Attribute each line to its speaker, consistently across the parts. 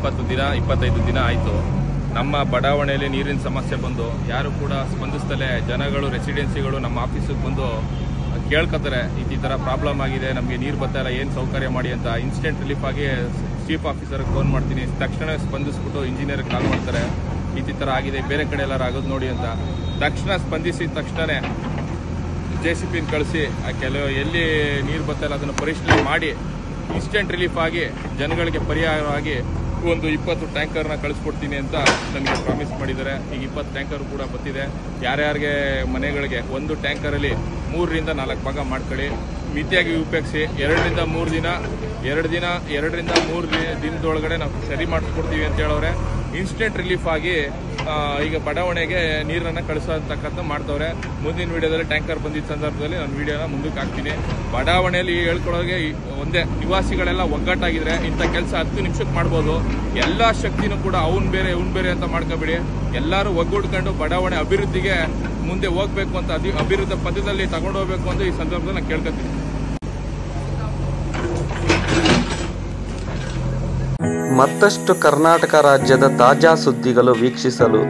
Speaker 1: 20 ದಿನ 25 ದಿನ ಆಯಿತು. ನಮ್ಮ ಬಡಾವಣೆಯಲ್ಲಿ ನೀರಿನ ಸಮಸ್ಯೆ ಬಂದು ಯಾರು ಕೂಡ ಸ್ಪಂದಿಸ್ತಲೇ ಜನಗಳು ರೆಸಿಡೆನ್ಸಿಗಳು ನಮ್ಮ ಆಫೀಸಿಗೆ ಬಂದು ಕೇಳ್ಕೊತಾರೆ, ಈ ಥರ ಪ್ರಾಬ್ಲಮ್ ಆಗಿದೆ, ನಮಗೆ ನೀರು ಬರ್ತಾ ಇಲ್ಲ, ಏನು ಸೌಕರ್ಯ ಮಾಡಿ ಅಂತ. ಇನ್ಸ್ಟೆಂಟ್ ರಿಲೀಫ್ ಆಗಿ ಚೀಫ್ ಆಫೀಸರ್ಗೆ ಫೋನ್ ಮಾಡ್ತೀನಿ, ತಕ್ಷಣ ಸ್ಪಂದಿಸ್ಬಿಟ್ಟು ಇಂಜಿನಿಯರ್ಗೆ ಕಾಲ್ ಮಾಡ್ತಾರೆ, ಈ ಥರ ಆಗಿದೆ, ಬೇರೆ ಕಡೆ ಎಲ್ಲರೂ ಆಗೋದು ನೋಡಿ ಅಂತ. ತಕ್ಷಣ ಸ್ಪಂದಿಸಿದ ತಕ್ಷಣವೇ JCB ಕಳಿಸಿ ಕೆಲವು ಎಲ್ಲಿ ನೀರು ಬರ್ತಾ ಇಲ್ಲ ಅದನ್ನು ಪರಿಶೀಲನೆ ಮಾಡಿ ಇನ್ಸ್ಟೆಂಟ್ ರಿಲೀಫ್ ಆಗಿ ಜನಗಳಿಗೆ ಪರಿಹಾರವಾಗಿ ಒಂದು 20 ಟ್ಯಾಂಕರ್ನ ಕಳಿಸ್ಕೊಡ್ತೀನಿ ಅಂತ ನನಗೆ ಪ್ರಾಮಿಸ್ ಮಾಡಿದ್ದಾರೆ. ಈಗ 20 ಟ್ಯಾಂಕರ್ ಕೂಡ ಬರ್ತಿದೆ. ಯಾರ್ಯಾರಿಗೆ ಮನೆಗಳಿಗೆ ಒಂದು ಟ್ಯಾಂಕರಲ್ಲಿ 3 ರಿಂದ 4 ಭಾಗ ಮಾಡ್ಕೊಳ್ಳಿ, ಮಿತಿಯಾಗಿ ಉಪಯೋಗಿಸಿ. 2 ರಿಂದ 3 ದಿನದೊಳಗಡೆ ನಾವು ಸರಿ ಮಾಡಿಸ್ಕೊಡ್ತೀವಿ ಅಂತ ಹೇಳೋರೆ. ಇನ್ಸ್ಟೆಂಟ್ ರಿಲೀಫ್ ಆಗಿ ಈಗ ಬಡಾವಣೆಗೆ ನೀರನ್ನು ಕಳಿಸತಕ್ಕಂಥ ಮಾಡ್ತವ್ರೆ. ಮುಂದಿನ ವಿಡಿಯೋದಲ್ಲಿ ಟ್ಯಾಂಕರ್ ಬಂದಿದ್ದ ಸಂದರ್ಭದಲ್ಲಿ ನಾನು ವಿಡಿಯೋನ ಮುಂದಕ್ಕೆ ಹಾಕ್ತೀನಿ. ಬಡಾವಣೆಯಲ್ಲಿ ಹೇಳ್ಕೊಳ್ಳೋರಿಗೆ ಒಂದೇ, ನಿವಾಸಿಗಳೆಲ್ಲ ಒಗ್ಗಟ್ಟಾಗಿದ್ರೆ ಇಂಥ ಕೆಲಸ 10 ನಿಮಿಷಕ್ಕೆ ಮಾಡ್ಬೋದು. ಎಲ್ಲ ಶಕ್ತಿನೂ ಕೂಡ ಅವ್ನು ಬೇರೆ ಇವ್ನು ಬೇರೆ ಅಂತ ಮಾಡ್ಕೋಬೇಡಿ. ಎಲ್ಲರೂ ಒಗ್ಗೂಡ್ಕೊಂಡು ಬಡಾವಣೆ ಅಭಿವೃದ್ಧಿಗೆ ಮುಂದೆ ಹೋಗ್ಬೇಕು ಅಂತ, ಅಭಿವೃದ್ಧಿ ಪಥದಲ್ಲಿ ತಗೊಂಡು ಹೋಗ್ಬೇಕು ಅಂತ ಈ ಸಂದರ್ಭದಲ್ಲಿ ನಾನು ಕೇಳ್ಕೊತೀನಿ.
Speaker 2: ಮತ್ತಷ್ಟು ಕರ್ನಾಟಕ ರಾಜ್ಯದ ತಾಜಾ ಸುದ್ದಿಗಳು ವೀಕ್ಷಿಸಲು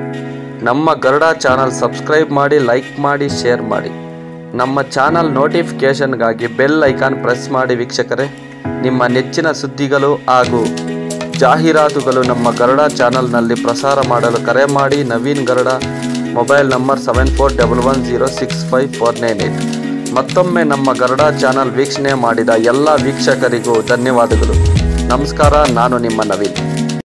Speaker 2: ನಮ್ಮ ಗರುಡ ಚಾನಲ್ ಸಬ್ಸ್ಕ್ರೈಬ್ ಮಾಡಿ, ಲೈಕ್ ಮಾಡಿ, ಶೇರ್ ಮಾಡಿ. ನಮ್ಮ ಚಾನಲ್ ನೋಟಿಫಿಕೇಷನ್ಗಾಗಿ ಬೆಲ್ ಐಕಾನ್ ಪ್ರೆಸ್ ಮಾಡಿ. ವೀಕ್ಷಕರೇ, ನಿಮ್ಮ ನೆಚ್ಚಿನ ಸುದ್ದಿಗಳು ಹಾಗೂ ಜಾಹೀರಾತುಗಳು ನಮ್ಮ ಗರುಡ ಚಾನಲ್ನಲ್ಲಿ ಪ್ರಸಾರ ಮಾಡಲು ಕರೆ ಮಾಡಿ. Naveen Garuda, mobile number 7411065498. ಮತ್ತೊಮ್ಮೆ ನಮ್ಮ ಗರುಡ ಚಾನಲ್ ವೀಕ್ಷಣೆ ಮಾಡಿದ ಎಲ್ಲ ವೀಕ್ಷಕರಿಗೂ ಧನ್ಯವಾದಗಳು. ನಮಸ್ಕಾರ. ನಾನು ನಿಮ್ಮ ನವೀನ್.